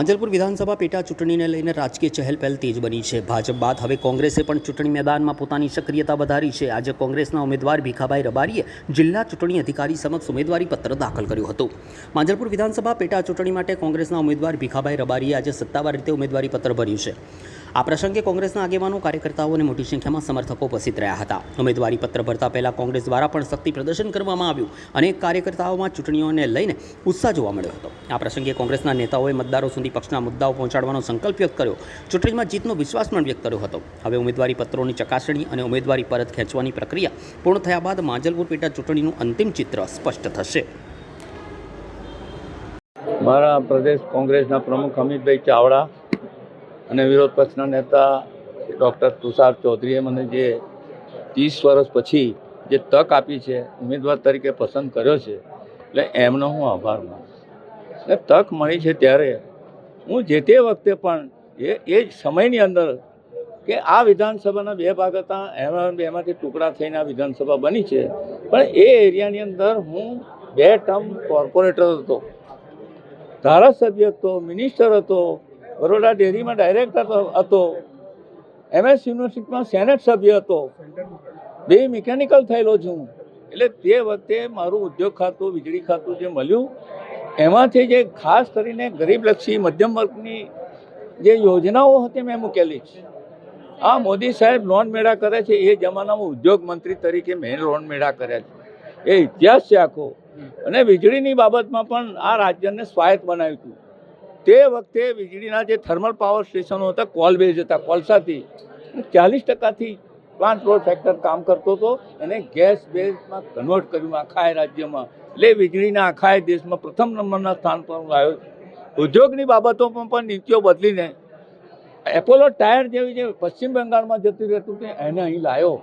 માંજલપુર વિધાનસભા પેટા ચૂંટણીને લઈને રાજકીય ચહેલપહેલ તેજ બની છે। ભાજપ બાદ હવે કોંગ્રેસે પણ ચૂંટણી મેદાનમાં પોતાની સક્રિયતા વધારી છે। આજે કોંગ્રેસના ઉમેદવાર ભીખાભાઈ રબારીએ જિલ્લા ચૂંટણી અધિકારી સમક્ષ ઉમેદવારી પત્ર દાખલ કર્યું હતું। માંજલપુર વિધાનસભા પેટા ચૂંટણી માટે કોંગ્રેસના ઉમેદવાર ભીખાભાઈ રબારીએ આજે સત્તાવાર રીતે ઉમેદવારી પત્ર ભર્યું છે। આ પ્રસંગે કોંગ્રેસના આગેવાનો, કાર્યકર્તાઓ અને મોટી સંખ્યામાં સમર્થકો ઉપસ્થિત રહ્યા હતા। ઉમેદવારી પત્ર ભરતા પહેલા કોંગ્રેસ દ્વારા પણ શક્તિ પ્રદર્શન કરવામાં આવ્યું। અનેક કાર્યકર્તાઓમાં ચૂંટણીઓને લઈને ઉત્સાહ જોવા મળ્યો હતો। આ પ્રસંગે કોંગ્રેસના નેતાઓએ મતદારો સુધી પક્ષના મુદ્દાઓ પહોંચાડવાનો સંકલ્પ વ્યક્ત કર્યો। ચૂંટણીમાં જીતનો વિશ્વાસ પણ વ્યક્ત કર્યો હતો। હવે ઉમેદવારી પત્રોની ચકાસણી અને ઉમેદવારી પરત ખેંચવાની પ્રક્રિયા પૂર્ણ થયા બાદ માંજલપુર પેટા ચૂંટણીનું અંતિમ ચિત્ર સ્પષ્ટ થશે। મારા પ્રદેશ કોંગ્રેસના પ્રમુખ અમિતભાઈ ચાવડા અને વિરોધ પક્ષના નેતા ડૉક્ટર તુષાર ચૌધરીએ મને જે 30 વર્ષ પછી જે તક આપી છે, ઉમેદવાર તરીકે પસંદ કર્યો છે, એટલે એમનો હું આભાર માનું। એટલે તક મળી છે ત્યારે હું જે તે વખતે પણ એ જ સમયની અંદર કે આ વિધાનસભાના 2 ભાગ હતા, એમાંથી ટુકડા થઈને આ વિધાનસભા બની છે, પણ એ એરિયાની અંદર હું 2 ટર્મ કોર્પોરેટર હતો, ધારાસભ્ય હતો, મિનિસ્ટર હતો, બરોડા ડેરીમાં ડાયરેક્ટર હતો, MS યુનિવર્સિટીમાં સેનેટ સભ્ય હતો, 2 મિકેનિકલ થયેલો છું। એટલે તે વખતે મારું ઉદ્યોગ ખાતું, વીજળી ખાતું જે મળ્યું એમાંથી જે ખાસ કરીને ગરીબલક્ષી મધ્યમ વર્ગની જે યોજનાઓ હતી મેં મૂકેલી છે। આ મોદી સાહેબ લોન મેળા કરે છે, એ જમાનામાં ઉદ્યોગ મંત્રી તરીકે મેં લોન મેળા કર્યા છે, એ ઇતિહાસ છે આખો। અને વીજળીની બાબતમાં પણ આ રાજ્યને સ્વાયત્ત બનાવ્યું હતું। તે વખતે વીજળીના જે થર્મલ પાવર સ્ટેશનો હતા, કોલ બેઝ હતા, કોલસાથી 40%થી પ્લાન્ટ લોડ ફેક્ટર કામ કરતો હતો, એને ગેસ બેઝમાં કન્વર્ટ કર્યું આખા રાજ્યમાં। એટલે વીજળીના આખા દેશમાં પ્રથમ નંબરના સ્થાન પર આવ્યો છે। ઉદ્યોગની બાબતોમાં પણ નીતિઓ બદલીને એપોલો ટાયર જેવી જે પશ્ચિમ બંગાળમાં જતું રહેતું હતું એને અહીં લાવ્યો,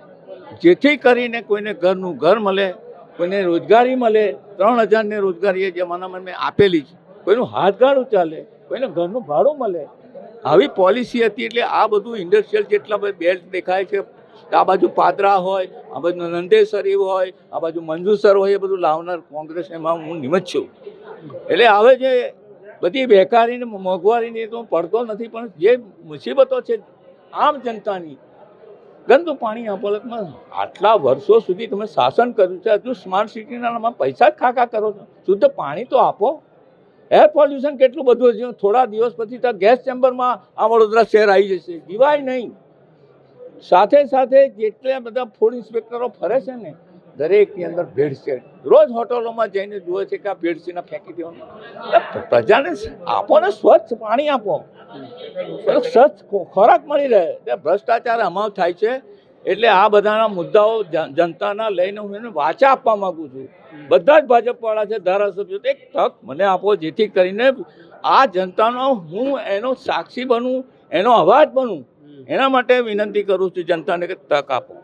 જેથી કરીને કોઈને ઘરનું ઘર મળે, કોઈને રોજગારી મળે। 3000ને રોજગારી એ જમાનામાં મેં આપેલી છે, કોઈનું હાથગાડું ચાલે, કોઈને ઘરનું ભાડું મળે, આવી પોલિસી હતી। એટલે આ બધું ઇન્ડસ્ટ્રીયલ જેટલા બધા બેલ્ટ દેખાય છે, આ બાજુ પાદરા હોય, આ બાજુ નંદેસરી હોય, આ બાજુ મંજુસર હોય, એ બધું લાવનાર કોંગ્રેસ, એમાં હું નિમજ છું। એટલે હવે જે બધી બેકારીને મોંઘવારીની તો પડતો નથી, પણ જે મુસીબતો છે આમ જનતાની, ગંદુ પાણી અપલકમાં આટલા વર્ષો સુધી તમે શાસન કર્યું છે, હજુ સ્માર્ટ સિટીના નામમાં પૈસા જ ખાખા કરો છો, શુદ્ધ પાણી તો આપો। એર પોલ્યુશન કેટલું બધું છે, થોડા દિવસ પછી તો ગેસ ચેમ્બરમાં આ વડોદરા શહેર આવી જશે, જીવાય નહીં। સાથે સાથે જેટલા બધા ફૂડ ઇન્સ્પેક્ટરો ફરે છે ને, દરેકની અંદર ભેળસેળ, રોજ હોટલોમાં જઈને જુએ છે કે આ ભેળસેળના ફેંકી દેવાનું। પ્રજાને આપો ને, સ્વચ્છ પાણી આપો, સ્વચ્છ ખોરાક મળી રહે, ભ્રષ્ટાચાર આમાં થાય છે। એટલે આ બધાના મુદ્દાઓ જનતાના લઈને હું એને વાચા આપવા માગું છું। બધા જ ભાજપવાળા છે, ધારાસભ્યો, એક તક મને આપો, જેથી કરીને આ જનતાનો હું એનો સાક્ષી બનું, એનો અવાજ બનું। એના માટે વિનંતી કરું છું જનતાને કે તક આપો।